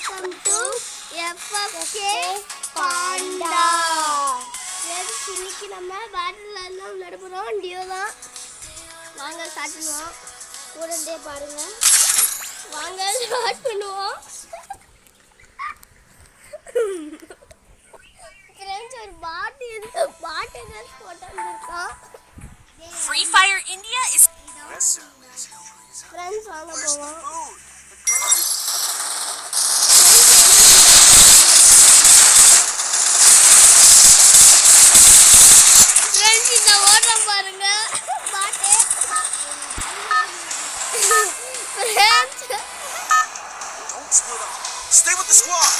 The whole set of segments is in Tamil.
welcome to FFK Panda. இன்னைக்கு நம்ம பேட்டில் எல்லாம் விளையாட போகிறோம். டியோ தான். வாங்க ஸ்டார்ட் பண்ணுவோம். கூடவே பாருங்க. வாங்க ஸ்டார்ட் பண்ணுவோம். ஃப்ரெண்ட்ஸ் ஒரு பாட்டு போட்டோ இருக்கோம். Free Fire India is friends வாங்க போவோம். ஃப்ரெண்ட்ஸ் இந்த ஓட்டம் பாருங்க பாட்டு. Friends Don't split up. Stay with the squad.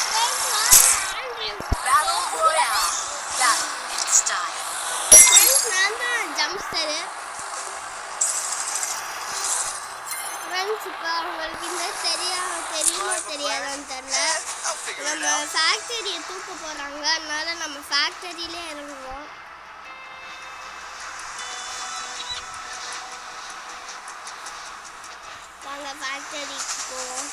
Battle Royale. Battle in style. Friends நான் தான் ஜம்ப்ஸ்டர். ஃப்ரெண்ட்ஸ் இப்போ உங்களுக்கு இந்த தெரியுமா தெரியாதான்னு தெரியல. I'll figure it நம்ம out. ஃபேக்டரியை தூக்க போகிறாங்க. அதனால நம்ம ஃபேக்டரியிலே இறங்குவோம். வாங்க ஃபேக்டரிக்கு போவோம்.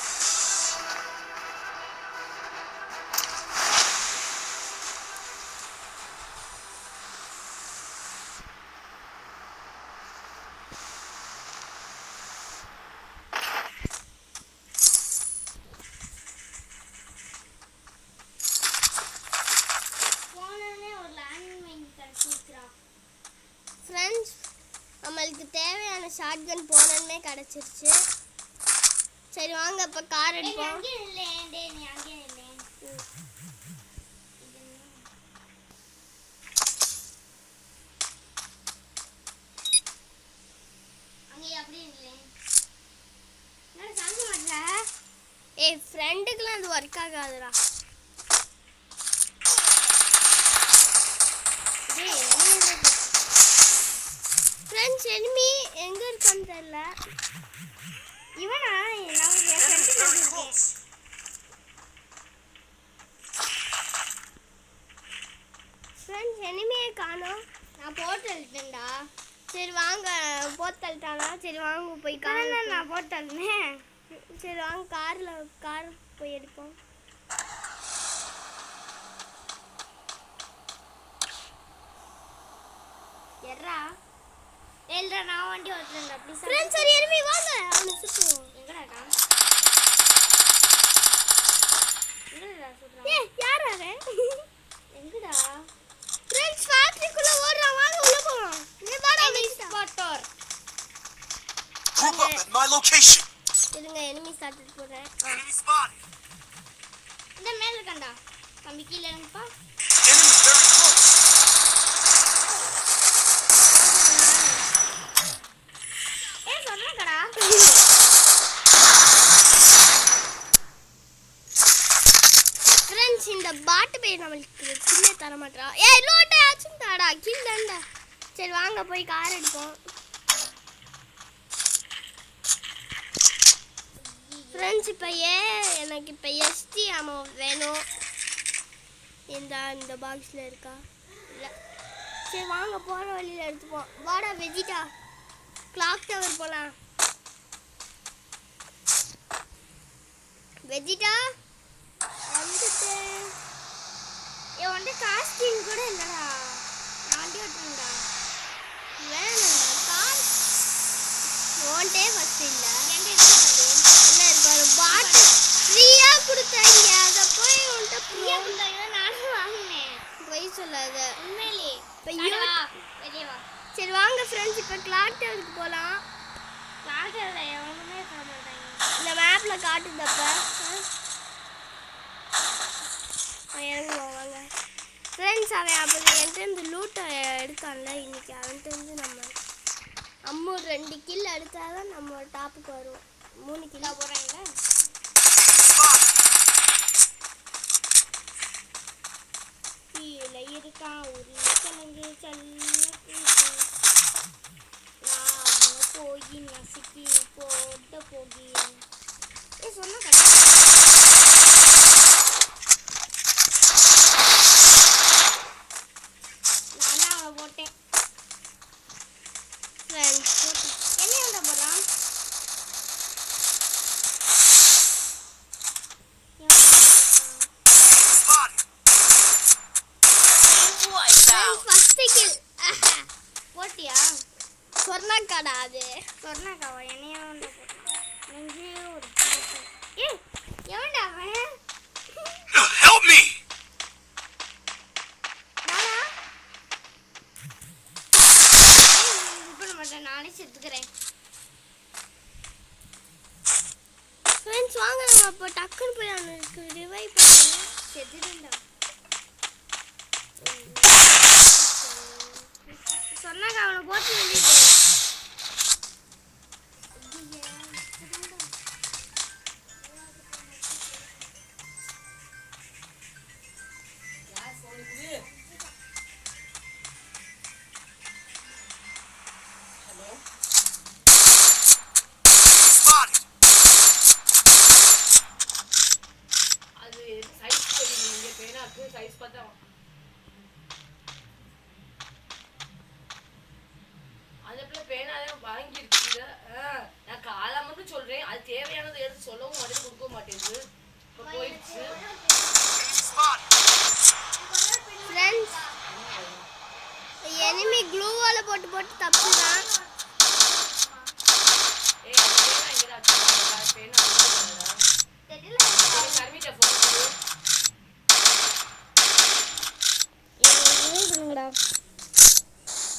ஃப்ரெண்ட்ஸ் நம்மளுக்கு தேவையான ஷாட்கன் போனே கிடச்சிருச்சு. சரி வாங்க இப்போ கார் எடுப்போம். ஏய் ஃப்ரெண்டுக்கெல்லாம் அது ஒர்க் ஆகாதுடா. ஃப்ரெண்ட்ஸ் எனிமி எங்க இருக்கான்னு தெரியல. இவனா நான் Very close. ஃப்ரெண்ட்ஸ் எனிமியே காணோம். நான் போட்டு அழுத்தேன்டா. சரி வாங்க போட்டு அழுத்தானா. சரி வாங்க போய் கார் நான் போட்டு அழுத்தேன். சரி வாங்க கார் போய் எடுப்போம். எர்ரா ஏல்டா நான் வண்டி ஓட்டுறேன்டா ப்ளீஸ். ஃப்ரெண்ட்ஸ் சரி எனிமி வாங்க. அவனை சுத்துவோம். எங்கடா சுடுறான்? ஏய் யார் அவன்? எங்கடா? ஃப்ரெண்ட்ஸ் ஃபேக்டரிக்குள்ள ஓடுறான். வாங்க உள்ள போலாம். நீ வாடா spotter. Group up at my location. இருங்க எனிமி ஸ்டார்ட் போறேன். Enemy spotted. இந்த மேல இருக்கடா. தம்பி கீழ இறங்குப்பா. Enemy very close. ஏய் சொல்றேன்டா. ஃப்ரெண்ட்ஸ் இந்த பாட் பே நமக்கு கில்லே தர மாட்டறா. ஏய் லோட்டை ஆச்சும் தாடா கில்லண்டா. சரி வாங்க போய் கார் எடுப்போம். ஃப்ரெண்ட்ஸ் இப்போ எனக்கு இப்போ எஸ்டி ஆமோ வேணும். இந்த பாக்ஸில் இருக்கா இல்லை. சரி வாங்க போகிற வழியில் எடுத்துப்போம். வாடா வெஜிட்டா கிளாக் டவர் போகலாம். வெஜிட்டா வந்துட்டு வந்துட்டு காஸ்டிங் கூட இல்லைடா. நான் வண்டி ஓட்டுறேன்டா. வேணும்டா கார் ஓன்ட்டே ஃபஸ்ட் இல்லை. என்ன இருப்பாரு பாட்டு ஃப்ரீயாக கொடுத்தாங்க. அதை போய் உன்ட்ட ஃப்ரீயாக கொடுத்தாங்க. நானும் வாங்கினேன். போய் சொல்லாத உண்மையிலே. இப்போ சரி வாங்க ஃப்ரெண்ட்ஸ் இப்போ கிளாக் டவருக்கு போகலாம். கிளாக் டவரில் எவனுமே போக மாட்டாங்க. இந்த மேப்பில் காட்டுதப்ப இறங்குவோம் வாங்க ஃப்ரெண்ட்ஸ். அவன் அப்போ என்கிட்ட இந்த லூட்டை எடுக்கான்ல. இன்னைக்கு அவன்கிட்ட நம்ம 2 கில் எடுத்தாதான் நம்ம டாப்புக்கு வரும். 3 கிலோ போகிறாங்க. கீழே இருக்கான் ஒரு கிழங்கு நான் போய் நசுக்கி போட்ட போகி சொன்ன நான் அவன் போட்டேன். ஃப்ரெண்ட்ஸ் என்ன போகிறான்? சொர்ணக்காடா அது சொர்ணக்காவா என்னையா வந்து நெஞ்சே ஒரு ஏய் எவன்டா அவன் Help me! நானா இப்ப மட்டும் நானே செத்துக்கிறேன் ஃப்ரெண்ட்ஸ் வாங்க நம்ம அப்போ டக்குன்னு போய் அவனுக்கு ரிவைவ் பண்ணுவோம் செத்துட்டா சொன்னாங்க அவனை போட்டு வெளியிட்டு Spotted! அது சைஸ் தெரியுங்க பேனாக்கு சைஸ் பார்த்தா அதுக்குள்ள பேனாதான் வாங்கிருக்குங்க நான் காலா மட்டும் சொல்றேன் அது தேவையானதை எடுத்து சொல்லவும் மாட்டேன் கொடுக்க மாட்டேங்குது இப்போ போயிடுச்சு ஃப்ரெண்ட்ஸ் எனிமி க்ளூவால போட்டு போட்டு தப்புதான் ஏய் அது பேனா எங்கடா வச்சிருக்க பேனா தெரியல கர்மிட்ட போன் கொடு ஏங்கடா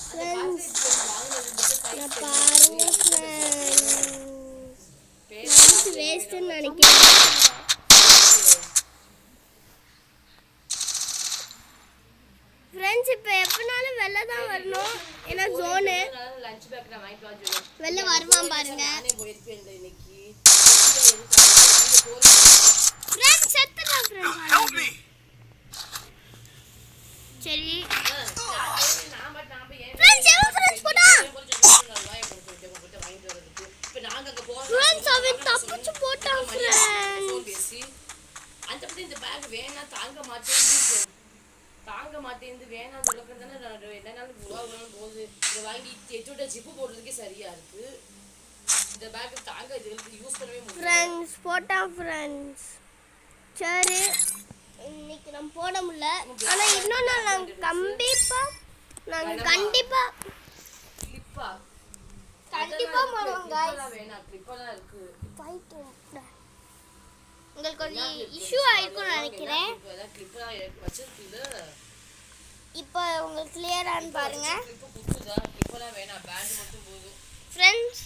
அது பாத்து வாங்குனது நான் சைஸ் பாருங்க பேனா வேஸ்ட்னு நினைக்கிறேன் ஃப்ரெண்ட்ஸ் இப்போ எப்பனாலும் வெளில தான் வரணும் ஏன்னா ஜோனு லஞ்ச் பேக் நான் வாங்கிட்டு வந்து சொல்லுவேன் வெளில வருவான் பாருங்க நானே போயிருப்பேன் இன்னைக்கு ஃப்ரெண்ட்ஸ் செத்துடா ஃப்ரெண்ட்ஸ் Help me! சரி நான் பட் நான் போய் ஃப்ரெண்ட்ஸ் எவன் ஃப்ரெண்ட்ஸ் போடா இப்ப நாங்க அங்க போறோம் ஃப்ரெண்ட்ஸ் அவன் தப்பிச்சு போட்டான் ஃப்ரெண்ட்ஸ் அந்த பத்தி இந்த பேக் வேணா தாங்க மாட்டேங்குது வேணாம் சொல்லுறது தானே என்னன்னாலும் உருவாகணும் போகுது இதை வாங்கி எட்டோட ஜிப்பு போடுறதுக்கே சரியா இருக்கு இந்த பேக் தாங்க இதுக்கு யூஸ் பண்ணவே முடியல ஃப்ரெண்ட்ஸ் போட்டான் ஃப்ரெண்ட்ஸ் சரி இன்னைக்கு நம்ம போட முடியல ஆனா இன்னொரு நாள் நாங்க கண்டிப்பா கிளிப்பா போடுவோம் guys வேணாம் கிளிப்பெல்லாம் இருக்கு உங்களுக்கு கொஞ்சம் இஷ்யூ ஆயிருக்கும்னு நினைக்கிறேன் கிளிப்பெல்லாம் வச்சிருக்குது இப்போ உங்களுக்கு கிளியரான்னு பாருங்க கிளிப்பு குத்துதா கிளிப்பெல்லாம் வேணாம் பேண்ட் மட்டும் போதும் ஃப்ரெண்ட்ஸ்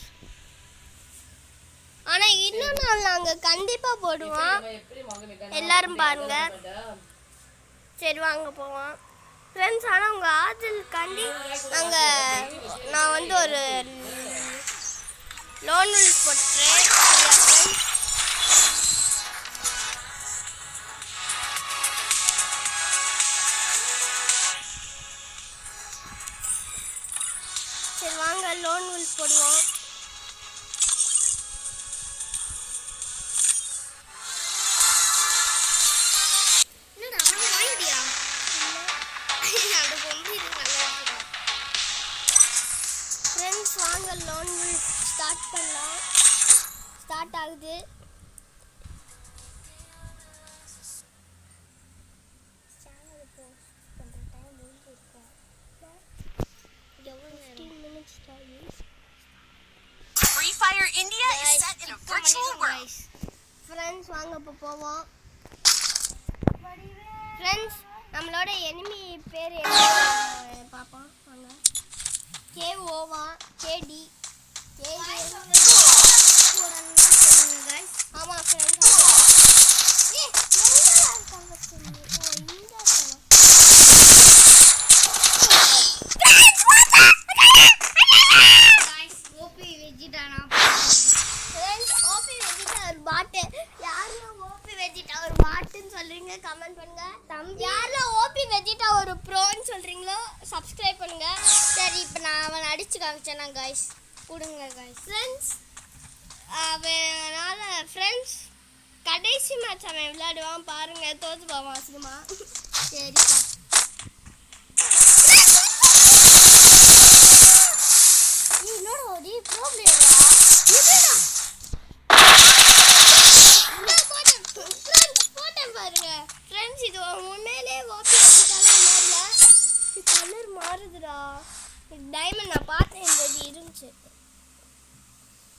ஆனா இன்னொரு நாள் நாங்க கண்டிப்பா போடுவோம் எல்லாரும் பாருங்க சரி வாங்க போவோம் ஃப்ரெண்ட்ஸ் ஆனா உங்க ஆதல் கண்டி நான் வந்து ஒரு லோன் ரூல்ஸ் போட்டுறேன் சரி வாங்க லோன் ரூல்ஸ் போடுவோம் ஃப்ரெண்ட்ஸ் வாங்க லோன் ஸ்டார்ட் பண்ணலாம் ஸ்டார்ட் ஆகுது Free Fire India is set in a virtual world. Friends வாங்க இப்போ போவோம் ஃப்ரெண்ட்ஸ் நம்மளோட எனிமி பேர் என்ன பாப்போம் வாங்க KOவா KD சொல்லுங்க गाइस ஆமா ஃப்ரெண்ட்ஸ் ஓபி வெஜிடானா ஃப்ரெண்ட்ஸ் ஓபி வெஜிடா ஒரு பாட் யாரெல்லாம் ஓபி வெஜிடா ஒரு பாட்னு சொல்றீங்க கமெண்ட் பண்ணுங்க யாரெல்லாம் ஓபி வெஜிடா ஒரு ப்ரோன்னு சொல்றீங்களோ சப்ஸ்கிரைப் பண்ணுங்க சரி இப்போ நான் அவனை அடிச்சு காமிச்சேனா गाइस கொடுங்க गाइस ஃப்ரெண்ட்ஸ் அவனால ஃப்ரெண்ட்ஸ் கடைசி மேட்ச் அவன் விளையாடுவான் பாருங்க தோத்து போவான் அசிங்கமா சரிப்பா என்னோட ஒரு ப்ராப்ளம்டா இதுடா போட்டேன் பாருங்க ஃப்ரெண்ட்ஸ் இது உண்மையிலே ஓபி கலர் மாறுதுடா டைமண்ட் நான் பார்த்தேன் இந்த இது இருந்துச்சு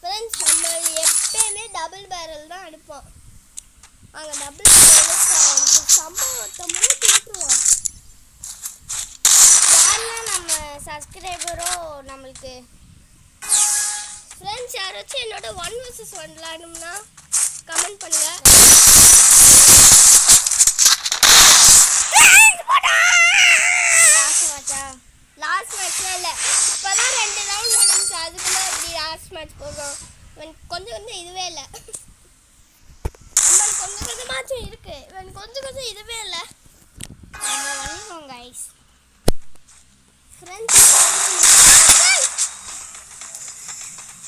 ஃப்ரெண்ட்ஸ் நம்ம எப்பயுமே டபுள் பேரல் தான் அடிப்போம். அங்கே டபுள் பேரல் சம்பவத்தை மூட்டி விட்டுருவோம். யாரெல்லாம் நம்ம சப்ஸ்கிரைபரோ நம்மளுக்கு ஃப்ரெண்ட்ஸ் யாராச்சும் என்னோட 1 vs 1 விளையாடணும்னா கமெண்ட் பண்ணுங்க. லாஸ்ட் மேட்ச்ல இல்லை, இப்போதான் 2 ரவுண்ட் முடிஞ்சு. அதுக்குள்ள எப்படி லாஸ்ட் மேட்ச் போகும்? கொஞ்சம் இதுவே இல்லை. நம்மளுக்கு கொஞ்சமாச்சும் இருக்கு, கொஞ்சம் இதுவே இல்லை. நம்ம வந்துடுவோம் கைஸ். ஃப்ரெண்ட்ஸ்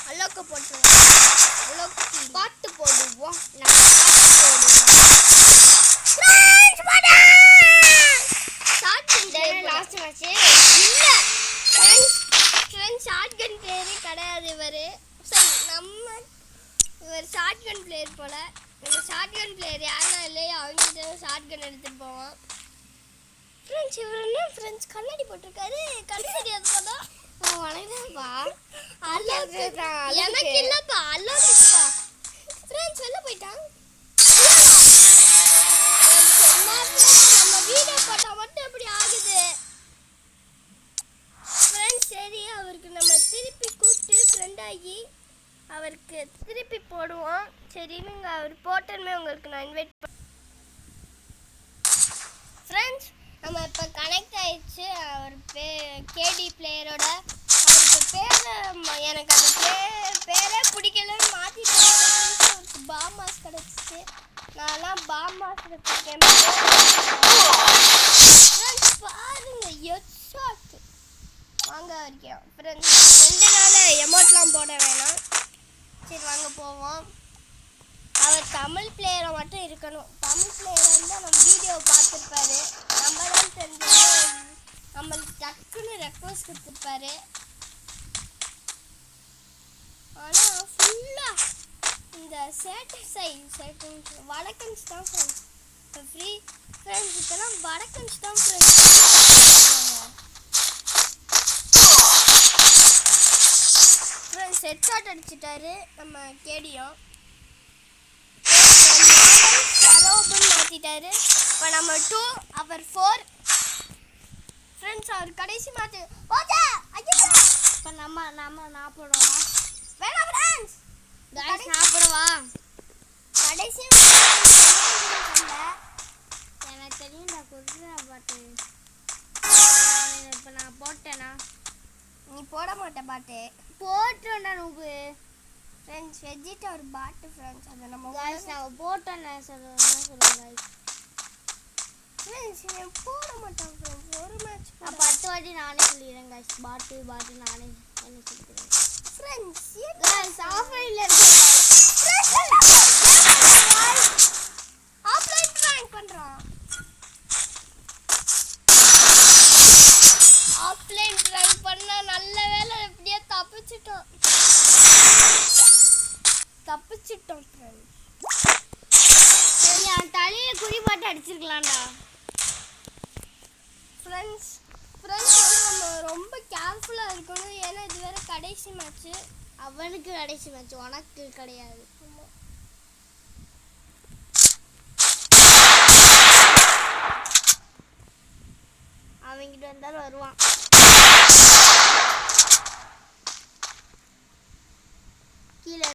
அலோக்கு போட்டுருவோம். அலோக்கு பாட்டு போடுவோம். நம்ம பாட்டு போடுவோம். லாஸ்ட் மேட்ச் இல்ல ஃப்ரெண்ட்ஸ் ஷாட்கன் பிளேயரே கிடையாது இவரு. சரி இவர் ஷாட்கன் பிளேயர் போல. இந்த ஷாட்கன் பிளேயர் யாருன்னா இல்லையா அவங்ககிட்ட ஷாட்கன் எடுத்துட்டு போவோம். ஃப்ரெண்ட்ஸ் இவர் என்ன ஃப்ரெண்ட்ஸ் கண்ணாடி போட்டிருக்காரு, கண்ணு தெரியாது போதா? வணக்கம்ப்பா. எனக்கு இல்லப்பா, அல்லோப்பா. ஃப்ரெண்ட்ஸ் வெளில போயிட்டான். நம்ம வீடியோ போட்டா மட்டும் எப்படி ஆகுது? ஃப்ரெண்ட்ஸ் சரி, அவருக்கு நம்ம திருப்பி கூப்பிட்டு ஃப்ரெண்ட் ஆகி அவருக்கு திருப்பி போடுவோம். சரி நீங்கள் அவர் போட்டோன்னு உங்களுக்கு நான் இன்வைட் ஃப்ரெண்ட்ஸ் நம்ம இப்போ கனெக்ட் ஆயிடுச்சு. அவர் கேடி பிளேயரோட அவருக்கு எனக்கு அந்த பேரே பிடிக்கலன்னு மாற்றிட்டு பாமாஸ் கிடச்சிச்சு. நான்லாம் பாமாஸ் வச்சுருக்கேன். பாருங்க எச்சாட்டு வாங்க வரைக்கும் ஃப்ரெண்ட்ஸ் 2 நாள் எமௌண்ட்லாம் போட வேணாம். சரி வாங்க போவோம். அவர் தமிழ் பிளேயரை மட்டும் இருக்கணும். தமிழ் பிளேயரை இருந்தால் நம்ம வீடியோ பார்த்துருப்பாரு. நம்ம தான் தெரிஞ்சு நம்மளுக்கு டக்குன்னு ரெக்வஸ்ட் கொடுத்துருப்பாரு. ஆனால் ஃபுல்லாக இந்த வடக்கன்ஸ் தான் ஃப்ரெண்ட்ஸ். இப்போ ஃப்ரீ ஃப்ரெண்ட்ஸ் இப்போலாம் வடக்கன்ஸ் தான் ஃப்ரெண்ட்ஸ். ஃப்ரெண்ட்ஸ் ஹெட் ஷாட் அடிச்சிட்டாரு நம்ம கேடியும். சரோபுன்னு மாற்றிட்டாரு. இப்போ நம்ம 2 அவர் 4 ஃப்ரெண்ட்ஸ். அவர் கடைசி மாற்று ஓகே. இப்போ நான் போடுவோம். வேணாம் ஃப்ரெண்ட்ஸ் சாப்பிடுவா. கடைசி எனக்கு தெரியும்டா கொடுக்குறா பாட்டு. இப்போ நான் போட்டேனா? நீ போட மாட்டேன் பாட்டு. போட்டோண்டா நூபு. ஃப்ரெண்ட்ஸ் வெஜிட்ட ஒரு பாட்டு ஃப்ரெண்ட்ஸ். அதை நம்ம நான் போட்டோன்னு சொல்லுங்க ஃப்ரெண்ட்ஸ். நான் போட மாட்டேன் ஃப்ரெண்ட்ஸ். ஒரு மேட்ச் 10 வாட்டி நானே சொல்லிடுறேன் கைஸ். பாட்டு நானே என்ன சொல்லிடுறேன் ஃப்ரெண்ட்ஸ். கைஸ் ஆஃப்லைன்ல இருக்கு கைஸ். ஆஃப்லைன் ட்ராயிங் பண்றோம். ஆஃப்லைன் ட்ராயிங் பண்ணா நல்ல வேளை எப்படியே தப்பிச்சிட்டோம் ஃப்ரெண்ட்ஸ். சரி அவன் தலையில குறி பாட்டு அடிச்சிருக்கலாம்டா ஃப்ரெண்ட்ஸ். நம்ம ரொம்ப கேர்ஃபுல்லாக இருக்கணும். ஏன்னா இது வேற கடைசி மேட்ச்சு. அவனுக்கு கடைசி மேட்ச், உனக்கு கிடையாது. அவங்கிட்ட வந்தாலும் வருவான்.